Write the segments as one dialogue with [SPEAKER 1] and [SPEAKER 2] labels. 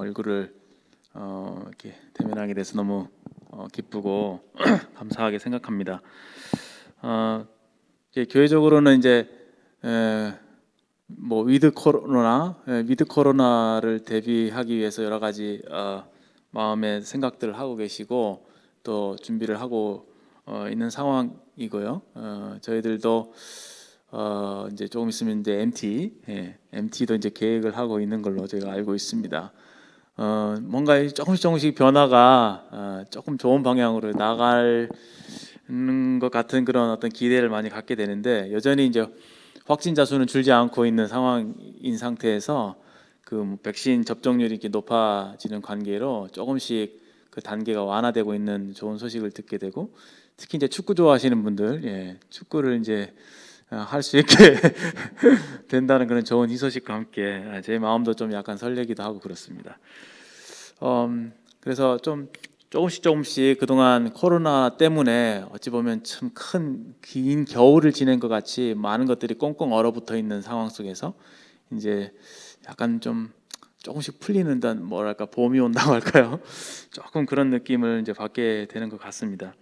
[SPEAKER 1] 얼굴을 이렇게 대면하게 돼서 너무 기쁘고 감사하게 생각합니다. 이제 교회적으로는 이제 뭐 위드 코로나를 대비하기 위해서 여러 가지 마음의 생각들을 하고 계시고 또 준비를 하고 있는 상황이고요. 저희들도 이제 조금 있으면 이제 MT도 이제 계획을 하고 있는 걸로 제가 알고 있습니다. 뭔가 조금씩 변화가 조금 좋은 방향으로 나갈 것 같은 그런 어떤 기대를 많이 갖게 되는데, 여전히 이제 확진자 수는 줄지 않고 있는 상황인 상태에서 그 백신 접종률이 이렇게 높아지는 관계로 조금씩 그 단계가 완화되고 있는 좋은 소식을 듣게 되고, 특히 이제 축구 좋아하시는 분들, 축구를 이제 할 수 있게 된다는 그런 좋은 희소식과 함께 제 마음도 좀 약간 설레기도 하고 그렇습니다. 그래서 좀 조금씩 그동안 코로나 때문에 어찌 보면 참 긴 겨울을 지낸 것 같이 많은 것들이 꽁꽁 얼어붙어 있는 상황 속에서 이제 약간 조금씩 풀리는 듯, 뭐랄까, 봄이 온다고 할까요? 조금 그런 느낌을 이제 받게 되는 것 같습니다.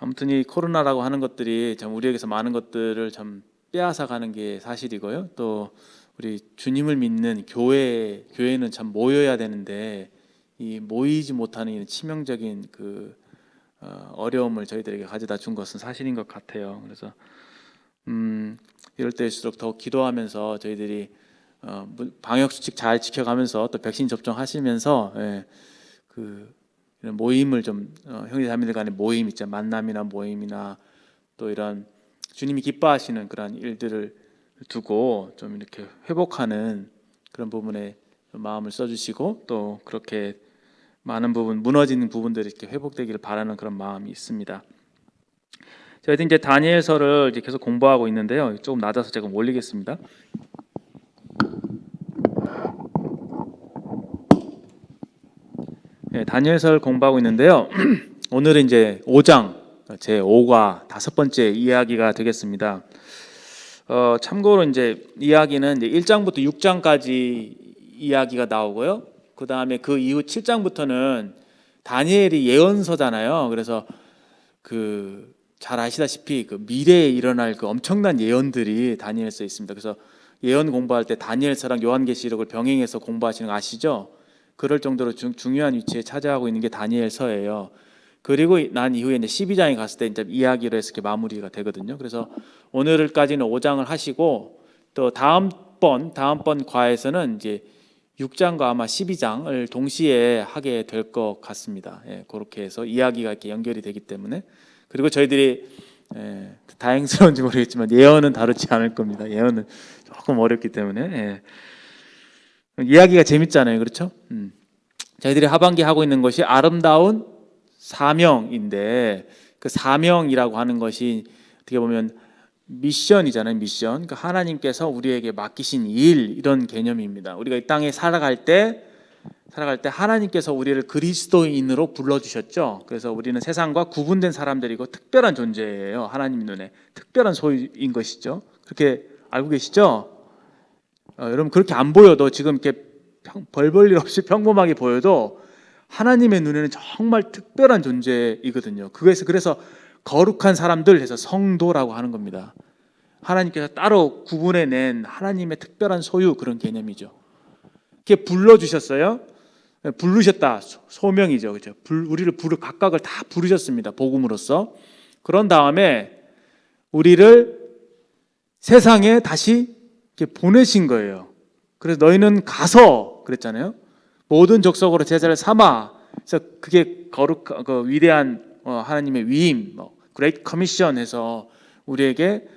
[SPEAKER 1] 아무튼 이 코로나라고 하는 것들이 참 우리에게서 많은 것들을 참 빼앗아 가는 게 사실이고요. 또 우리 주님을 믿는 교회는 참 모여야 되는데 이 모이지 못하는 이 치명적인 그 어려움을 저희들에게 가져다 준 것은 사실인 것 같아요. 그래서 이럴 때일수록 더 기도하면서 저희들이 방역 수칙 잘 지켜가면서 또 백신 접종하시면서 이런 모임을 좀 형제자매들 간의 모임 있죠, 만남이나 모임이나 또 이런 주님이 기뻐하시는 그런 일들을 두고 좀 이렇게 회복하는 그런 부분에 마음을 써주시고, 또 그렇게 많은 부분, 무너지는 부분들이 이렇게 회복되기를 바라는 그런 마음이 있습니다. 저희도 이제 다니엘서를 이제 계속 공부하고 있는데요. 조금 낮아서 제가 올리겠습니다. 다니엘서를 공부하고 있는데요. 오늘은 이제 5장 제 5과 5번째 이야기가 되겠습니다. 참고로 이제 이야기는 이제 1장부터 6장까지 이야기가 나오고요. 그 다음에 그 이후 7장부터는 다니엘이 예언서잖아요. 그래서 잘 아시다시피 그 미래에 일어날 그 엄청난 예언들이 다니엘서에 있습니다. 그래서 예언 공부할 때 다니엘서랑 요한계시록을 병행해서 공부하시는 거 아시죠? 그럴 정도로 중요한 위치에 차지하고 있는 게 다니엘서예요. 그리고 난 이후에 이제 12장에 갔을 때 이제 이야기로 해서 이렇게 마무리가 되거든요. 그래서 오늘까지는 5장을 하시고, 또 다음번 과에서는 이제 6장과 아마 12장을 동시에 하게 될 것 같습니다. 그렇게 해서 이야기가 이렇게 연결이 되기 때문에. 그리고 저희들이 다행스러운지 모르겠지만 예언은 다루지 않을 겁니다. 예언은 조금 어렵기 때문에. 이야기가 재밌잖아요, 그렇죠? 저희들이 하반기 하고 있는 것이 아름다운 사명인데, 그 사명이라고 하는 것이 어떻게 보면 미션이잖아요. 미션. 그러니까 하나님께서 우리에게 맡기신 일, 이런 개념입니다. 우리가 이 땅에 살아갈 때 하나님께서 우리를 그리스도인으로 불러주셨죠. 그래서 우리는 세상과 구분된 사람들이고 특별한 존재예요. 하나님 눈에 특별한 소유인 것이죠. 그렇게 알고 계시죠? 여러분, 그렇게 안 보여도, 지금 이렇게 벌 볼 일 없이 평범하게 보여도 하나님의 눈에는 정말 특별한 존재이거든요. 그래서 거룩한 사람들 해서 성도라고 하는 겁니다. 하나님께서 따로 구분해낸 하나님의 특별한 소유, 그런 개념이죠. 이렇게 불러주셨어요. 부르셨다, 소명이죠, 그렇죠? 우리를 각각을 다 부르셨습니다. 복음으로써. 그런 다음에 우리를 세상에 다시 이렇게 보내신 거예요. 그래서 너희는 가서, 그랬잖아요. 모든 족속으로 제자를 삼아. 그래서 그게 그 위대한 하나님의 위임, Great Commission에서 우리에게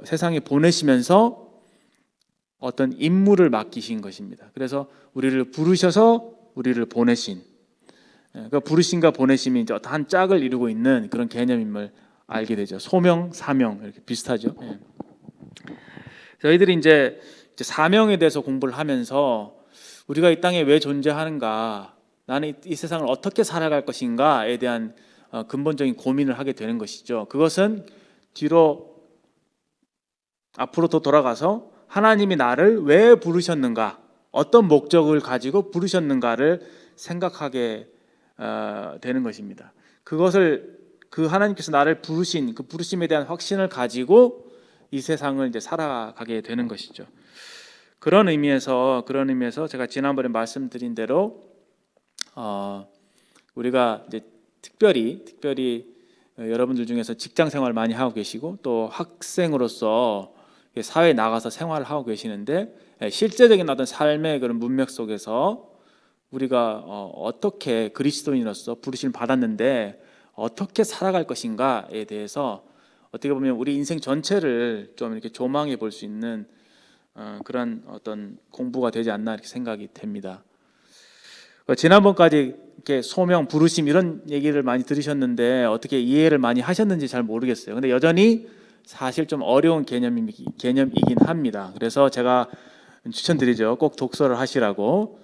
[SPEAKER 1] 세상에 보내시면서 어떤 임무를 맡기신 것입니다. 그래서 우리를 부르셔서 우리를 보내신, 그 부르심과 보내심이 이제 어떤 한 짝을 이루고 있는 그런 개념임을 알게 되죠. 소명, 사명, 이렇게 비슷하죠. 저희들이 이제 사명에 대해서 공부를 하면서 우리가 이 땅에 왜 존재하는가, 나는 이 세상을 어떻게 살아갈 것인가에 대한 근본적인 고민을 하게 되는 것이죠. 그것은 앞으로 더 돌아가서 하나님이 나를 왜 부르셨는가, 어떤 목적을 가지고 부르셨는가를 생각하게 되는 것입니다. 그것을 그 하나님께서 나를 부르신 그 부르심에 대한 확신을 가지고 이 세상을 이제 살아가게 되는 것이죠. 그런 의미에서 제가 지난번에 말씀드린 대로 우리가 이제 특별히 여러분들 중에서 직장 생활 많이 하고 계시고 또 학생으로서 사회에 나가서 생활을 하고 계시는데 실제적인 어떤 삶의 그런 문맥 속에서 우리가 어떻게 그리스도인으로서 부르심을 받았는데 어떻게 살아갈 것인가에 대해서 어떻게 보면 우리 인생 전체를 좀 이렇게 조망해 볼 수 있는 그런 어떤 공부가 되지 않나 이렇게 생각이 됩니다. 지난번까지 이렇게 소명, 부르심 이런 얘기를 많이 들으셨는데 어떻게 이해를 많이 하셨는지 잘 모르겠어요. 근데 여전히 사실 좀 어려운 개념이긴 합니다. 그래서 제가 추천드리죠. 꼭 독서를 하시라고.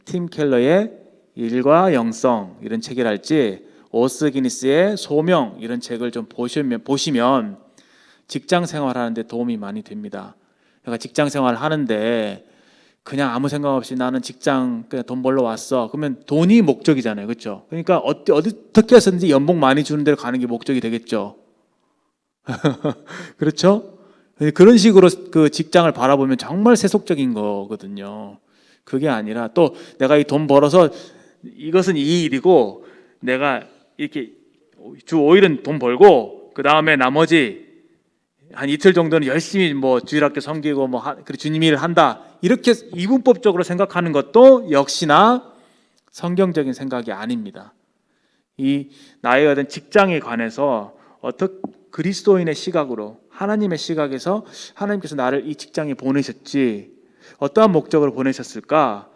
[SPEAKER 1] 팀 켈러의 일과 영성 이런 책이랄지 오스 기니스의 소명 이런 책을 좀 보시면 직장 생활하는데 도움이 많이 됩니다. 제가 직장 생활 하는데 그냥 아무 생각 없이 나는 직장 그냥 돈 벌러 왔어. 그러면 돈이 목적이잖아요, 그렇죠? 그러니까 어떻게 해서든지 연봉 많이 주는 데로 가는 게 목적이 되겠죠. 그렇죠? 그런 식으로 그 직장을 바라보면 정말 세속적인 거거든요. 그게 아니라 또 내가 이 돈 벌어서 이것은 이 일이고 내가 이렇게 주 5일은 돈 벌고 그 다음에 나머지 한 이틀 정도는 열심히 뭐 주일학교 섬기고 뭐 주님 일을 한다 이렇게 이분법적으로 생각하는 것도 역시나 성경적인 생각이 아닙니다. 이 나의 어떤 직장에 관해서 어떻게 그리스도인의 시각으로 하나님의 시각에서 하나님께서 나를 이 직장에 보내셨지 어떠한 목적으로 보내셨을까를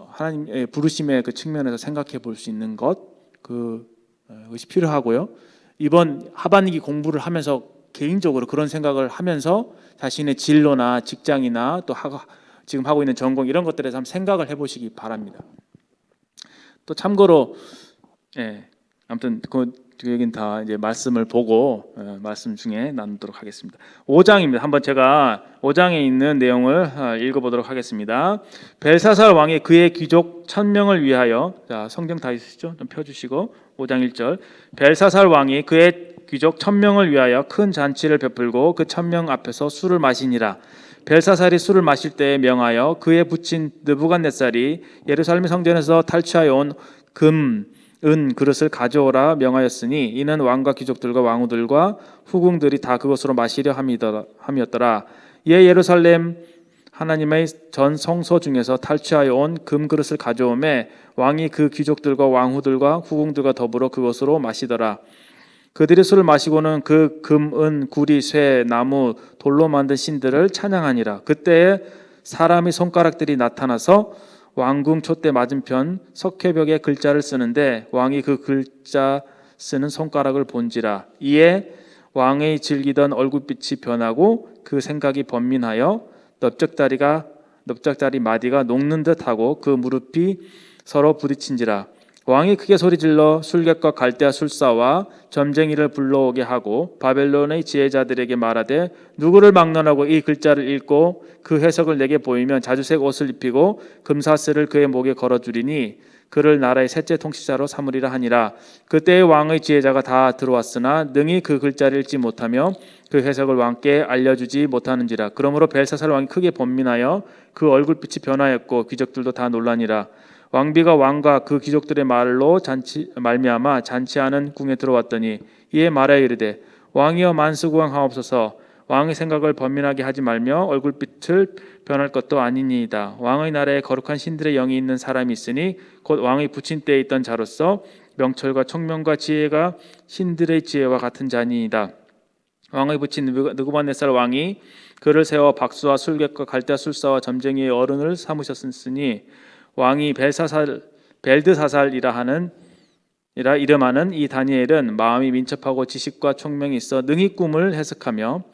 [SPEAKER 1] 하나님의 부르심의 그 측면에서 생각해 볼 수 있는 그것이 필요하고요. 이번 하반기 공부를 하면서 개인적으로 그런 생각을 하면서 자신의 진로나 직장이나 또 지금 하고 있는 전공 이런 것들에 대해서 한번 생각을 해보시기 바랍니다. 또 참고로 아무튼 그 얘기는 다 이제 말씀을 보고 말씀 중에 나누도록 하겠습니다. 5장입니다. 한번 제가 5장에 있는 내용을 읽어보도록 하겠습니다. 벨사살 왕이 그의 귀족 1000명을 위하여 자 성경 다 있으시죠? 좀 펴주시고 5장 1절 벨사살 왕이 그의 귀족 1000명을 위하여 큰 잔치를 베풀고 그 1000명 앞에서 술을 마시니라. 벨사살이 술을 마실 때에 명하여 그의 부친 느부갓네살이 예루살렘 성전에서 탈취하여 온 은 그릇을 가져오라 명하였으니 이는 왕과 귀족들과 왕후들과 후궁들이 다 그것으로 마시려 함이었더라. 이에 예루살렘 하나님의 전 성소 중에서 탈취하여 온 금그릇을 가져오매 왕이 그 귀족들과 왕후들과 후궁들과 더불어 그것으로 마시더라. 그들이 술을 마시고는 그 금, 은, 구리, 쇠, 나무, 돌로 만든 신들을 찬양하니라. 그때에 사람의 손가락들이 나타나서 왕궁 촛대 맞은편 석회벽에 글자를 쓰는데 왕이 그 글자 쓰는 손가락을 본지라. 이에 왕의 즐기던 얼굴빛이 변하고 그 생각이 번민하여 넓적다리 마디가 녹는 듯하고 그 무릎이 서로 부딪힌지라. 왕이 크게 소리질러 술객과 갈대아 술사와 점쟁이를 불러오게 하고 바벨론의 지혜자들에게 말하되 누구를 막론하고 이 글자를 읽고 그 해석을 내게 보이면 자주색 옷을 입히고 금사슬을 그의 목에 걸어주리니 그를 나라의 셋째 통치자로 삼으리라 하니라. 그때의 왕의 지혜자가 다 들어왔으나 능히 그 글자를 읽지 못하며 그 해석을 왕께 알려주지 못하는지라. 그러므로 벨사살 왕이 크게 번민하여 그 얼굴빛이 변하였고 귀족들도 다 놀라니라. 왕비가 왕과 그 귀족들의 말로 말미암아 잔치하는 궁에 들어왔더니 이에 말하여 이르되 왕이여 만수구항하옵소서. 왕의 생각을 번민하게 하지 말며 얼굴빛을 변할 것도 아니니이다. 왕의 나라에 거룩한 신들의 영이 있는 사람이 있으니 곧 왕의 부친 때에 있던 자로서 명철과 총명과 지혜가 신들의 지혜와 같은 자니이다. 왕의 부친 느부갓네살 왕이 그를 세워 박수와 술객과 갈대아 술사와 점쟁이의 어른을 삼으셨으니 왕이 벨드사살이라 이름하는 이 다니엘은 마음이 민첩하고 지식과 총명이 있어 능히 꿈을 해석하며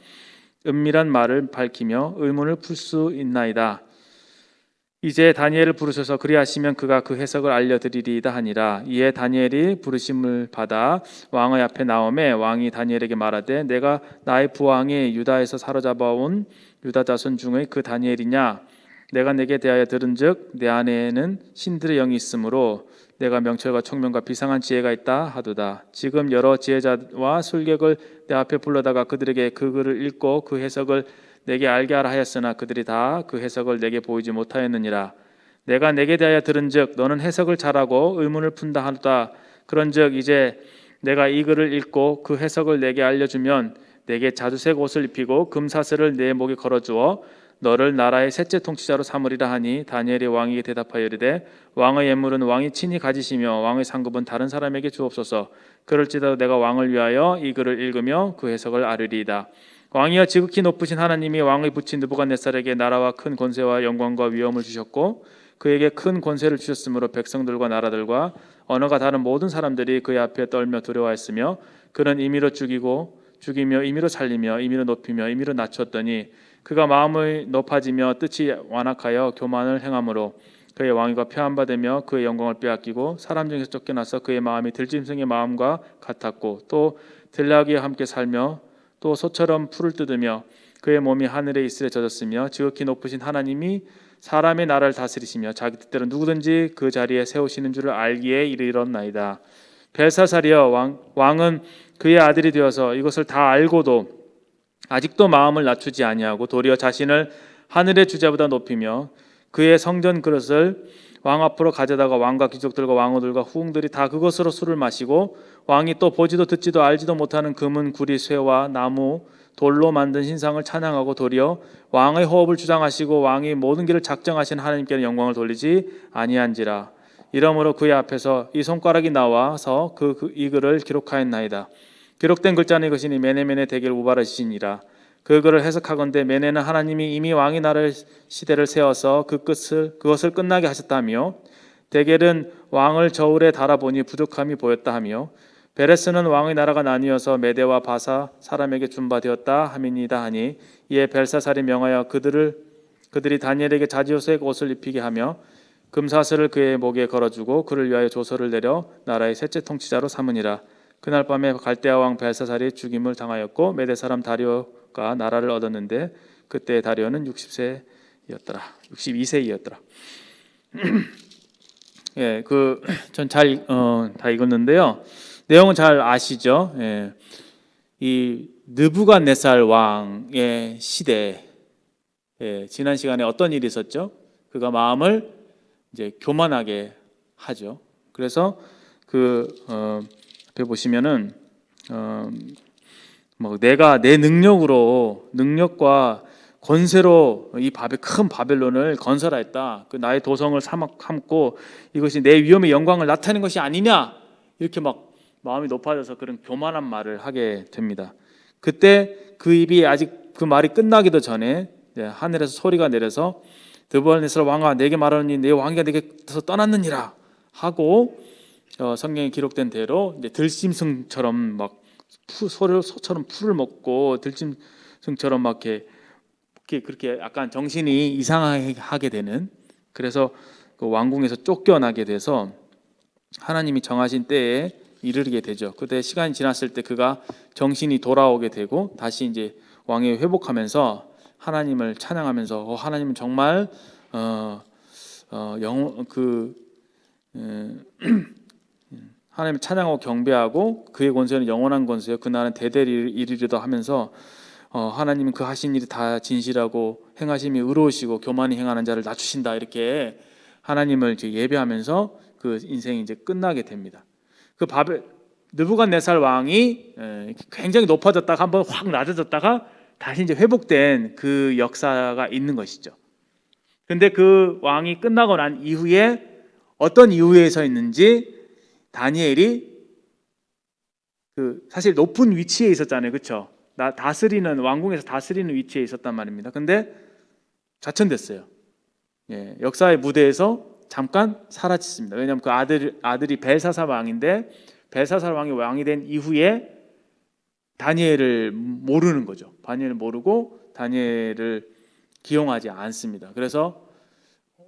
[SPEAKER 1] 은밀한 말을 밝히며 의문을 풀 수 있나이다. 이제 다니엘을 부르셔서 그리하시면 그가 그 해석을 알려드리리이다 하니라. 이에 다니엘이 부르심을 받아 왕의 앞에 나오매 왕이 다니엘에게 말하되 내가 나의 부왕이 유다에서 사로잡아온 유다 자손 중의 그 다니엘이냐. 내가 내게 대하여 들은즉 내 안에는 신들의 영이 있으므로 내가 명철과 총명과 비상한 지혜가 있다 하도다. 지금 여러 지혜자와 술객을 내 앞에 불러다가 그들에게 그 글을 읽고 그 해석을 내게 알게 하라 하였으나 그들이 다 그 해석을 내게 보이지 못하였느니라. 내가 내게 대하여 들은즉 너는 해석을 잘하고 의문을 푼다 하도다. 그런즉 이제 내가 이 글을 읽고 그 해석을 내게 알려주면 내게 자주색 옷을 입히고 금사슬을 내 목에 걸어주어 너를 나라의 셋째 통치자로 삼으리라 하니 다니엘이 왕에게 대답하여 이르되 왕의 예물은 왕이 친히 가지시며 왕의 상급은 다른 사람에게 주옵소서. 그럴지라도 내가 왕을 위하여 이 글을 읽으며 그 해석을 아뢰리이다. 왕이여 지극히 높으신 하나님이 왕의 붙인 느부갓네살에게 나라와 큰 권세와 영광과 위엄을 주셨고 그에게 큰 권세를 주셨으므로 백성들과 나라들과 언어가 다른 모든 사람들이 그의 앞에 떨며 두려워했으며 그는 임의로 죽이며 임의로 살리며 임의로 높이며 임의로 낮췄더니 그가 마음이 높아지며 뜻이 완악하여 교만을 행함으로 그의 왕위가 폐함받으며 그의 영광을 빼앗기고 사람 중에서 쫓겨나서 그의 마음이 들짐승의 마음과 같았고 또 들나귀와 함께 살며 또 소처럼 풀을 뜯으며 그의 몸이 하늘의 이슬에 젖었으며 지극히 높으신 하나님이 사람의 나라를 다스리시며 자기 뜻대로 누구든지 그 자리에 세우시는 줄을 알기에 이르렀나이다. 벨사살이여 왕은 그의 아들이 되어서 이것을 다 알고도 아직도 마음을 낮추지 아니하고 도리어 자신을 하늘의 주자보다 높이며 그의 성전 그릇을 왕 앞으로 가져다가 왕과 귀족들과 왕후들과 후궁들이 다 그것으로 술을 마시고 왕이 또 보지도 듣지도 알지도 못하는 금은 구리 쇠와 나무 돌로 만든 신상을 찬양하고 도리어 왕의 호흡을 주장하시고 왕이 모든 길을 작정하신 하나님께는 영광을 돌리지 아니한지라. 이러므로 그의 앞에서 이 손가락이 나와서 이 글을 기록하였나이다. 기록된 글자는 이것이니 메네메네 대계를 우발하시니라. 그 글을 해석하건대 메네는 하나님이 이미 왕의 나라의 시대를 세워서 그것을 끝나게 하셨다며 대겔은 왕을 저울에 달아보니 부족함이 보였다 하며 베레스는 왕의 나라가 나뉘어서 메대와 바사 사람에게 준바되었다 함이니이다 하니 이에 벨사살이 명하여 그들이 다니엘에게 자지옷색 옷을 입히게 하며 금사슬을 그의 목에 걸어주고 그를 위하여 조서를 내려 나라의 셋째 통치자로 삼으니라. 그날 밤에 갈대아 왕 벨사살이 죽임을 당하였고 메대 사람 다리오가 나라를 얻었는데 그때 다리오는 62세이었더라. 예, 전 잘 다 읽었는데요. 내용은 잘 아시죠? 예, 이 느부갓네살 왕의 시대, 지난 시간에 어떤 일이 있었죠? 그가 마음을 이제 교만하게 하죠. 그래서 앞에 보시면은 내가 내 능력과 권세로 이 큰 바벨론을 건설하였다. 그 나의 도성을 삼고 이것이 내 위엄의 영광을 나타내는 것이 아니냐? 이렇게 막 마음이 높아져서 그런 교만한 말을 하게 됩니다. 그때 그 입이 아직 그 말이 끝나기도 전에 하늘에서 소리가 내려서 느부갓네살 왕아 내게 말하노니 내 왕위가 내게서 떠났느니라 하고 성경에 기록된 대로 이제 들짐승처럼 막 소처럼 풀을 먹고 들짐승처럼 막 이렇게 그렇게 약간 정신이 이상하게 되는, 그래서 그 왕궁에서 쫓겨나게 돼서 하나님이 정하신 때에 이르게 되죠. 그때 시간이 지났을 때 그가 정신이 돌아오게 되고 다시 이제 왕위 회복하면서 하나님을 찬양하면서 하나님은 정말 하나님을 찬양하고 경배하고 그의 권세는 영원한 권세요. 그날은 대대를 이르리다 하면서 하나님은 그 하신 일이 다 진실하고 행하심이 의로우시고 교만히 행하는 자를 낮추신다, 이렇게 하나님을 이제 예배하면서 그 인생이 이제 끝나게 됩니다. 그 느부갓네살 왕이 굉장히 높아졌다가 한번 확 낮아졌다가 다시 이제 회복된 그 역사가 있는 것이죠. 근데 그 왕이 끝나고 난 이후에 어떤 이유에 서 있는지 다니엘이 사실 높은 위치에 있었잖아요, 그렇죠? 왕궁에서 다스리는 위치에 있었단 말입니다. 근데 좌천됐어요. 역사의 무대에서 잠깐 사라졌습니다. 왜냐하면 그 아들이 벨사살 왕인데 벨사살 왕이 왕이 된 이후에 다니엘을 모르는 거죠. 다니엘을 모르고 다니엘을 기용하지 않습니다. 그래서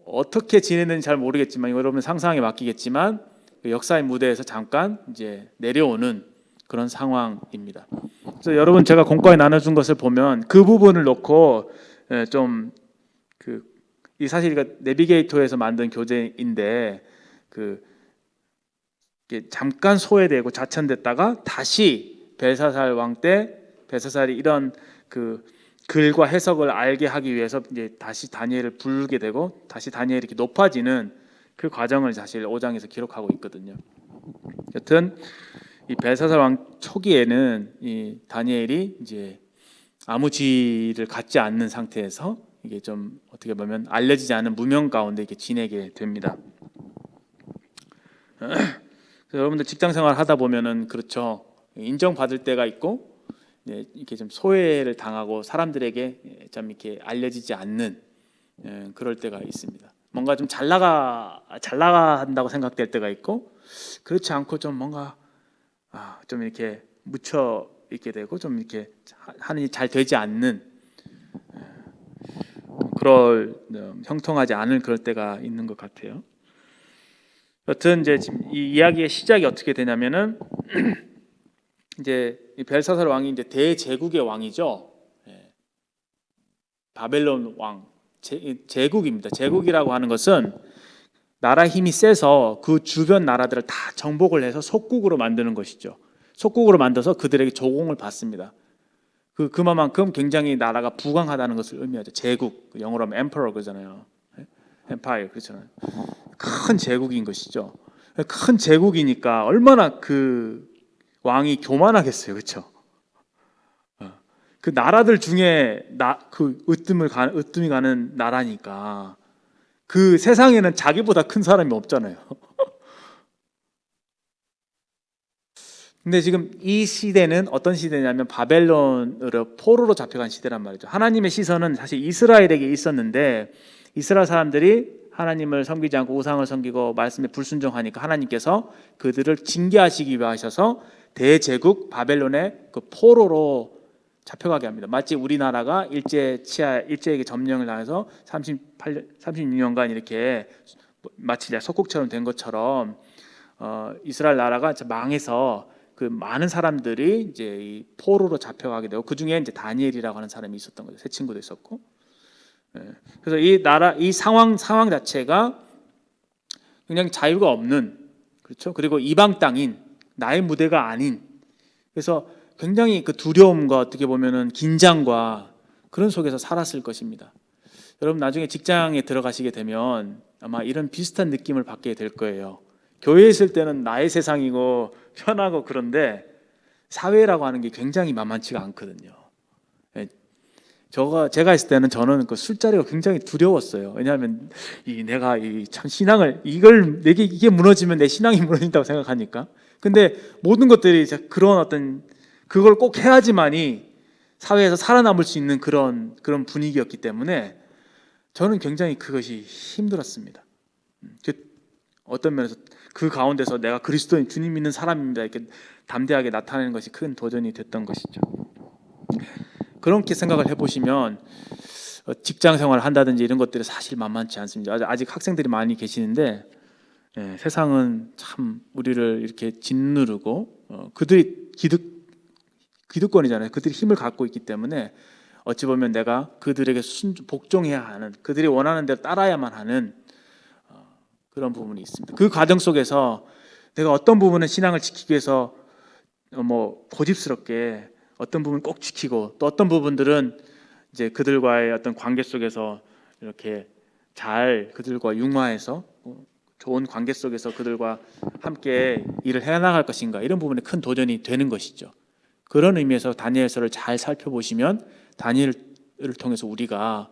[SPEAKER 1] 어떻게 지냈는지 잘 모르겠지만 여러분 상상에 맡기겠지만 그 역사의 무대에서 잠깐 이제 내려오는 그런 상황입니다. 그래서 여러분 제가 공과에 나눠준 것을 보면 그 부분을 놓고 좀 이 사실 이거 내비게이터에서 만든 교재인데 그 이게 잠깐 소외되고 자천됐다가 다시 벨사살 왕 때 벨사살이 이런 그 글과 해석을 알게 하기 위해서 이제 다시 다니엘을 부르게 되고 다시 다니엘이 이렇게 높아지는 그 과정을 사실 5장에서 기록하고 있거든요. 여튼 이 벨사살 왕 초기에는 이 다니엘이 이제 아무 지위를 갖지 않는 상태에서 이게 좀 어떻게 보면 알려지지 않은 무명 가운데 이렇게 지내게 됩니다. 그래서 여러분들 직장 생활 하다 보면은 그렇죠. 인정받을 때가 있고 이렇게 좀 소외를 당하고 사람들에게 좀 이렇게 알려지지 않는 그럴 때가 있습니다. 뭔가 좀 잘 나간다고 생각될 때가 있고 그렇지 않고 좀 뭔가 좀 이렇게 묻혀 있게 되고 좀 이렇게 하는 일이 잘 되지 않는 그럴 형통하지 않을 그럴 때가 있는 것 같아요. 여튼 이제 지금 이 이야기의 시작이 어떻게 되냐면은 이제 이 벨사살 왕이 이제 대제국의 왕이죠. 바벨론 왕 제국입니다. 제국이라고 하는 것은 나라 힘이 세서 그 주변 나라들을 다 정복을 해서 속국으로 만드는 것이죠. 속국으로 만들어서 그들에게 조공을 받습니다. 그만큼 굉장히 나라가 부강하다는 것을 의미하죠. 제국, 영어로 하면 emperor 그러잖아요. empire 그렇잖아요. 큰 제국인 것이죠. 큰 제국이니까 얼마나 그 왕이 교만하겠어요, 그렇죠? 그 나라들 중에 그 으뜸이 가는 나라니까 그 세상에는 자기보다 큰 사람이 없잖아요. 근데 지금 이 시대는 어떤 시대냐면 바벨론으로 포로로 잡혀간 시대란 말이죠. 하나님의 시선은 사실 이스라엘에게 있었는데 이스라엘 사람들이 하나님을 섬기지 않고 우상을 섬기고 말씀에 불순종하니까 하나님께서 그들을 징계하시기 위하셔서 대제국 바벨론의 그 포로로 잡혀가게 합니다. 마치 우리나라가 일제에게 점령을 당해서 36년간 이렇게 마치 속국처럼 된 것처럼 이스라엘 나라가 망해서 그 많은 사람들이 이제 이 포로로 잡혀가게 되고 그 중에 이제 다니엘이라고 하는 사람이 있었던 거죠. 새 친구도 있었고. 그래서 이 상황 자체가 굉장히 자유가 없는 그렇죠. 그리고 이방 땅인 나의 무대가 아닌 그래서 굉장히 그 두려움과 어떻게 보면은 긴장과 그런 속에서 살았을 것입니다. 여러분 나중에 직장에 들어가시게 되면 아마 이런 비슷한 느낌을 받게 될 거예요. 교회에 있을 때는 나의 세상이고 편하고 그런데 사회라고 하는 게 굉장히 만만치가 않거든요. 제가 있을 때는 저는 그 술자리가 굉장히 두려웠어요. 왜냐하면 내가 참 신앙을 이게 무너지면 내 신앙이 무너진다고 생각하니까. 근데 모든 것들이 그런 어떤 그걸 꼭 해야지만이 사회에서 살아남을 수 있는 그런 분위기였기 때문에 저는 굉장히 그것이 힘들었습니다. 어떤 면에서 그 가운데서 내가 그리스도인 주님 믿는 사람입니다 이렇게 담대하게 나타내는 것이 큰 도전이 됐던 것이죠. 그렇게 생각을 해보시면 직장 생활을 한다든지 이런 것들이 사실 만만치 않습니다. 아직 학생들이 많이 계시는데 세상은 참 우리를 이렇게 짓누르고 그들이 기득권이잖아요. 그들이 힘을 갖고 있기 때문에 어찌 보면 내가 그들에게 복종해야 하는 그들이 원하는 대로 따라야만 하는 그런 부분이 있습니다. 그 과정 속에서 내가 어떤 부분은 신앙을 지키기 위해서 고집스럽게 어떤 부분 꼭 지키고 또 어떤 부분들은 이제 그들과의 어떤 관계 속에서 이렇게 잘 그들과 융화해서 좋은 관계 속에서 그들과 함께 일을 해나갈 것인가 이런 부분에 큰 도전이 되는 것이죠. 그런 의미에서 다니엘서를 잘 살펴보시면 다니엘을 통해서 우리가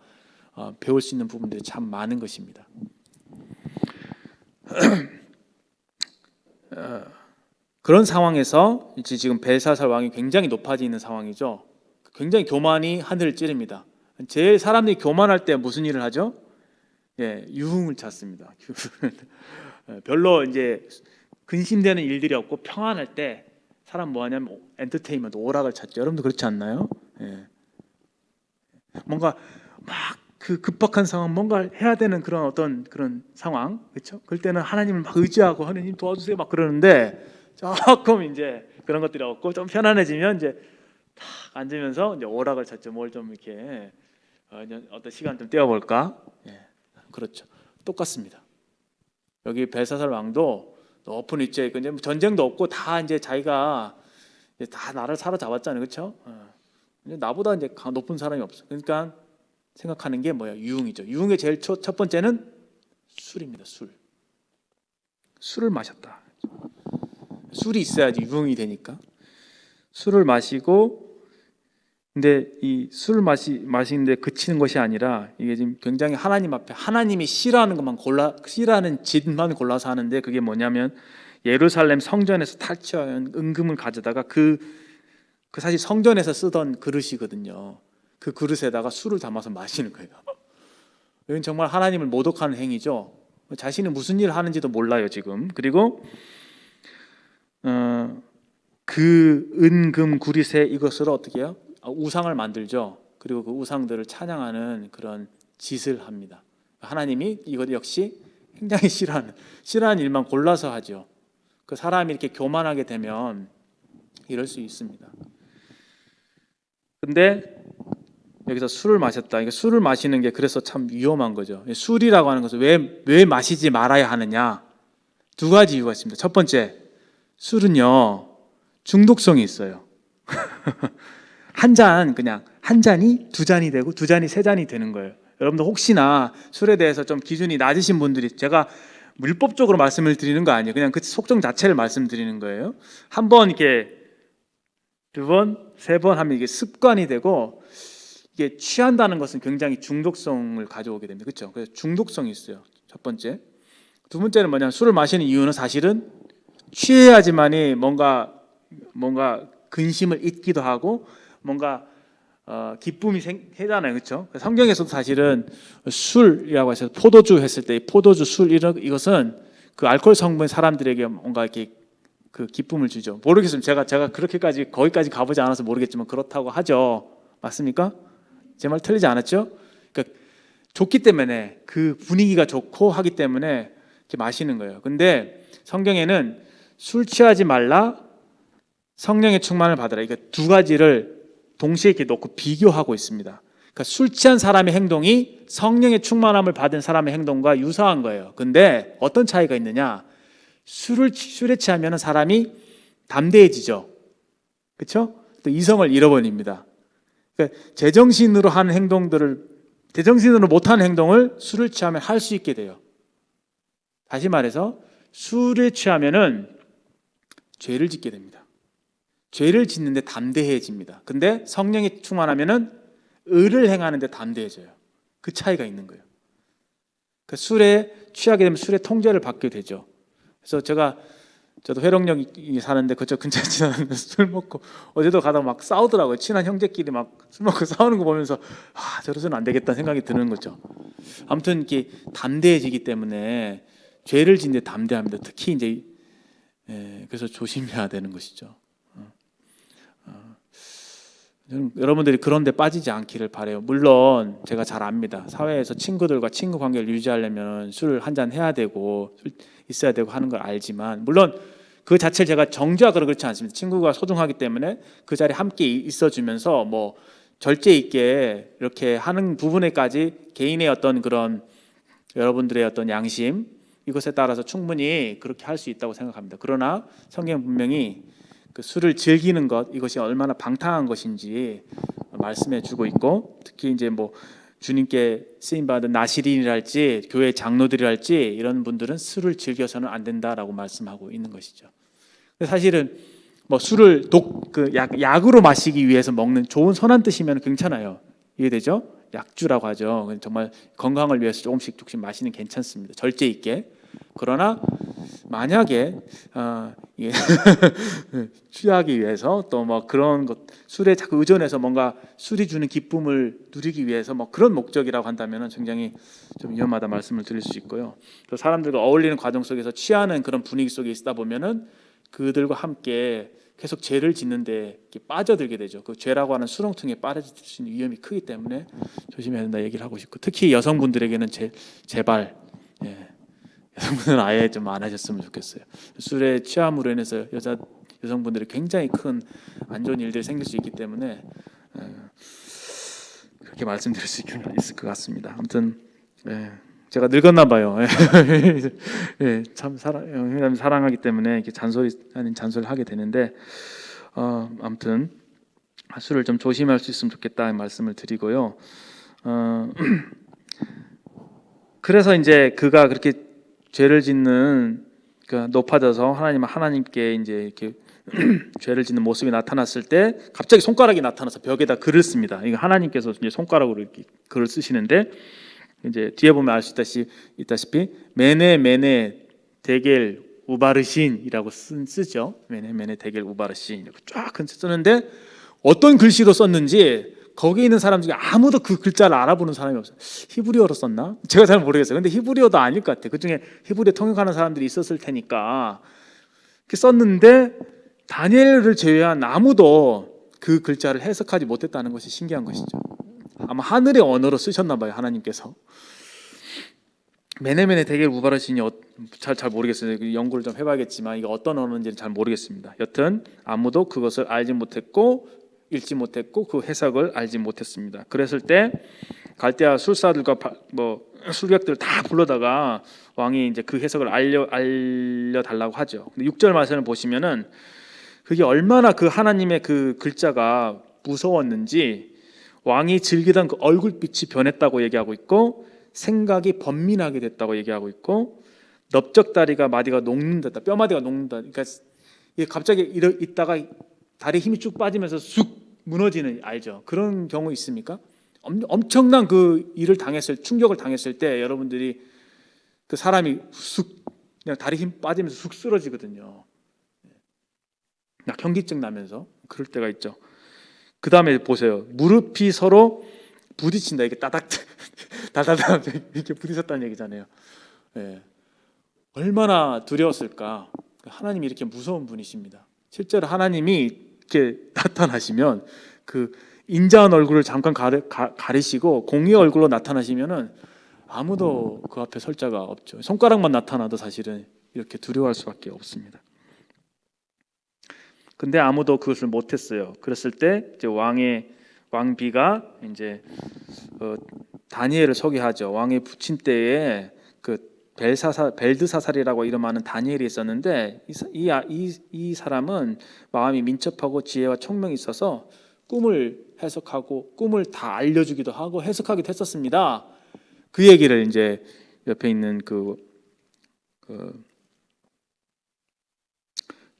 [SPEAKER 1] 배울 수 있는 부분들이 참 많은 것입니다. 그런 상황에서 이제 지금 벨사살 왕이 굉장히 높아지는 상황이죠. 굉장히 교만이 하늘을 찌릅니다. 제일 사람들이 교만할 때 무슨 일을 하죠? 유흥을 찾습니다. 별로 이제 근심되는 일들이 없고 평안할 때 사람 뭐 하냐면 엔터테인먼트, 오락을 찾죠. 여러분도 그렇지 않나요? 뭔가 막 그 급박한 상황, 뭔가 해야 되는 그런 상황, 그렇죠? 그럴 때는 하나님을 막 의지하고 하나님 도와주세요 막 그러는데 조금 이제 그런 것들이 없고 좀 편안해지면 이제 탁 앉으면서 이제 오락을 찾죠. 뭘 좀 이렇게 어떤 시간 좀 때워볼까? 그렇죠. 똑같습니다. 여기 벨사살 왕도 높은 위치에 있고 이제 전쟁도 없고 다 이제 자기가 이제 다 나라를 사로잡았잖아요, 그렇죠? 이제 나보다 이제 높은 사람이 없어. 그러니까 생각하는 게 뭐야? 유흥이죠. 유흥의 제일 첫 번째는 술입니다. 술을 마셨다. 술이 있어야지 유흥이 되니까. 술을 마시고, 근데 이 술을 마시는데 그치는 것이 아니라 이게 지금 굉장히 하나님 앞에 하나님이 싫어하는 것만 싫어하는 짓만 골라서 하는데, 그게 뭐냐면 예루살렘 성전에서 탈취한 은금을 가져다가 그 사실 성전에서 쓰던 그릇이거든요. 그 그릇에다가 술을 담아서 마시는 거예요. 이건 정말 하나님을 모독하는 행위죠. 자신이 무슨 일을 하는지도 몰라요 지금. 그리고 그 은금 구릿에 이것으로 어떻게 해요? 우상을 만들죠. 그리고 그 우상들을 찬양하는 그런 짓을 합니다. 하나님이 이것 역시 굉장히 싫어하는 일만 골라서 하죠. 그 사람이 이렇게 교만하게 되면 이럴 수 있습니다. 근데 여기서 술을 마셨다. 이게 술을 마시는 게 그래서 참 위험한 거죠. 술이라고 하는 것을 왜 마시지 말아야 하느냐? 두 가지 이유가 있습니다. 첫 번째, 술은요 중독성이 있어요. 그냥 한 잔이 두 잔이 되고 두 잔이 세 잔이 되는 거예요. 여러분들 혹시나 술에 대해서 좀 기준이 낮으신 분들이, 제가 율법적으로 말씀을 드리는 거 아니에요. 그냥 그 속정 자체를 말씀드리는 거예요. 한 번 이렇게 두 번, 세 번 하면 이게 습관이 되고, 이게 취한다는 것은 굉장히 중독성을 가져오게 됩니다. 그렇죠? 그래서 중독성이 있어요. 첫 번째. 두 번째는 뭐냐면 술을 마시는 이유는 사실은 취해야지만이 뭔가 근심을 잊기도 하고 뭔가 기쁨이 생기잖아요, 그렇죠? 성경에서도 사실은 술이라고 해서 포도주 했을 때 포도주, 술 이것은 그 알코올 성분의 사람들에게 뭔가 이렇게 그 기쁨을 주죠. 모르겠습니다. 제가 그렇게까지 거기까지 가보지 않아서 모르겠지만 그렇다고 하죠. 맞습니까? 제 말 틀리지 않았죠? 그러니까 좋기 때문에, 그 분위기가 좋고 하기 때문에 이렇게 마시는 거예요. 근데 성경에는 술 취하지 말라, 성령의 충만을 받으라, 이게 두 가지를 동시에 이렇게 놓고 비교하고 있습니다. 그러니까 술 취한 사람의 행동이 성령의 충만함을 받은 사람의 행동과 유사한 거예요. 근데 어떤 차이가 있느냐? 술에 취하면 사람이 담대해지죠. 그렇죠? 또 이성을 잃어버립니다. 그러니까 제정신으로 못하는 행동을 술을 취하면 할 수 있게 돼요. 다시 말해서 술에 취하면은 죄를 짓게 됩니다. 죄를 짓는데 담대해집니다. 근데 성령이 충만하면은 의를 행하는데 담대해져요. 그 차이가 있는 거예요. 그 술에 취하게 되면 술의 통제를 받게 되죠. 그래서 저도 회령역이 사는데 그쪽 근처에 지나는데 술 먹고, 어제도 가다가 막 싸우더라고요. 친한 형제끼리 막 술 먹고 싸우는 거 보면서 저러서는 안 되겠다는 생각이 드는 거죠. 아무튼 이렇게 담대해지기 때문에 죄를 짓는데 담대합니다. 특히 이제 그래서 조심해야 되는 것이죠. 여러분들이 그런 데 빠지지 않기를 바라요. 물론 제가 잘 압니다. 사회에서 친구들과 친구 관계를 유지하려면 술을 한 잔 해야 되고 있어야 되고 하는 걸 알지만, 물론 그 자체를 제가 정죄하거나 그렇지 않습니다. 친구가 소중하기 때문에 그 자리에 함께 있어주면서 뭐 절제 있게 이렇게 하는 부분에까지 개인의 어떤 그런 여러분들의 어떤 양심, 이것에 따라서 충분히 그렇게 할 수 있다고 생각합니다. 그러나 성경 분명히 그 술을 즐기는 것, 이것이 얼마나 방탕한 것인지 말씀해 주고 있고, 특히 이제 뭐 주님께 쓰임 받은 나시린이랄지 교회 장로들이랄지 이런 분들은 술을 즐겨서는 안 된다라고 말씀하고 있는 것이죠. 사실은 뭐 술을 약으로 마시기 위해서 먹는 좋은 선한 뜻이면 괜찮아요. 이해되죠? 약주라고 하죠. 정말 건강을 위해서 조금씩 마시는 괜찮습니다. 절제 있게. 그러나 만약에 취하기 위해서 또 뭐 그런 것, 술에 자꾸 의존해서 뭔가 술이 주는 기쁨을 누리기 위해서 뭐 그런 목적이라고 한다면 굉장히 좀 위험하다 말씀을 드릴 수 있고요. 또 사람들과 어울리는 과정 속에서 취하는 그런 분위기 속에 있다 보면은 그들과 함께 계속 죄를 짓는데 빠져들게 되죠. 그 죄라고 하는 수렁통에 빠져들 수 있는 위험이 크기 때문에 조심해야 된다 얘기를 하고 싶고, 특히 여성분들에게는 제발 여성분들은 아예 좀 안 하셨으면 좋겠어요. 술에 취함으로 인해서 여성분들이 굉장히 큰 안 좋은 일들이 생길 수 있기 때문에 그렇게 말씀드릴 수 있을 것 같습니다. 아무튼 제가 늙었나 봐요. 예, 참 사랑하기 때문에 이렇게 잔소리 아닌 잔소리를 하게 되는데 아무튼 술을 좀 조심할 수 있으면 좋겠다 말씀을 드리고요. 그래서 이제 그가 그렇게 죄를 짓는 높아져서 하나님께 이제 이렇게 죄를 짓는 모습이 나타났을 때 갑자기 손가락이 나타나서 벽에다 글을 씁니다. 이거 하나님께서 이제 손가락으로 이렇게 글을 쓰시는데 이제 뒤에 보면 알 수 있다시피 메네 데겔 우바르신이라고 쓰죠. 메네 데겔 우바르신 이렇게 쫙 쓰는데 어떤 글씨로 썼는지 거기 있는 사람 중에 아무도 그 글자를 알아보는 사람이 없어요. 히브리어로 썼나? 제가 잘 모르겠어요. 근데 히브리어도 아닐 것 같아요. 그 중에 히브리어 통역하는 사람들이 있었을 테니까 이렇게 썼는데 다니엘을 제외한 아무도 그 글자를 해석하지 못했다는 것이 신기한 것이죠. 아마 하늘의 언어로 쓰셨나 봐요, 하나님께서. 메네 데겔 우바르신이 잘 모르겠어요. 연구를 좀 해봐야겠지만 이게 어떤 언어인지는 잘 모르겠습니다. 여튼 아무도 그것을 알지 못했고 읽지 못했고 그 해석을 알지 못했습니다. 그랬을 때 갈대아 술사들과 술객들 다 불러다가 왕이 이제 그 해석을 알려달라고 하죠. 근데 6절 말씀을 보시면은 그게 얼마나 그 하나님의 그 글자가 무서웠는지 왕이 즐기던 그 얼굴빛이 변했다고 얘기하고 있고 생각이 번민하게 됐다고 얘기하고 있고 넓적다리가 마디가 녹는다, 뼈마디가 녹는다. 그러니까 이게 갑자기 있다가 다리 힘이 쭉 빠지면서 쑥 무너지는 알죠? 그런 경우 있습니까? 엄청난 그 일을 충격을 당했을 때 여러분들이 그 사람이 쑥 그냥 다리 힘 빠지면서 쑥 쓰러지거든요. 현기증 나면서 그럴 때가 있죠. 그 다음에 보세요. 무릎이 서로 부딪힌다. 이게 따닥 다다닥 이렇게 부딪혔다는 얘기잖아요. 예. 얼마나 두려웠을까. 하나님이 이렇게 무서운 분이십니다. 실제로 하나님이 이렇게 나타나시면 그 인자한 얼굴을 잠깐 가리시고 공의 얼굴로 나타나시면은 아무도 그 앞에 설 자가 없죠. 손가락만 나타나도 사실은 이렇게 두려워할 수밖에 없습니다. 근데 아무도 그것을 못했어요. 그랬을 때 이제 왕비가 이제 다니엘을 소개하죠. 왕의 부친 때에 그 벨드사살이라고 이름하는 다니엘이 있었는데 이 사람은 마음이 민첩하고 지혜와 총명이 있어서 꿈을 해석하고 꿈을 다 알려주기도 하고 해석하기도 했었습니다. 그 얘기를 이제 옆에 있는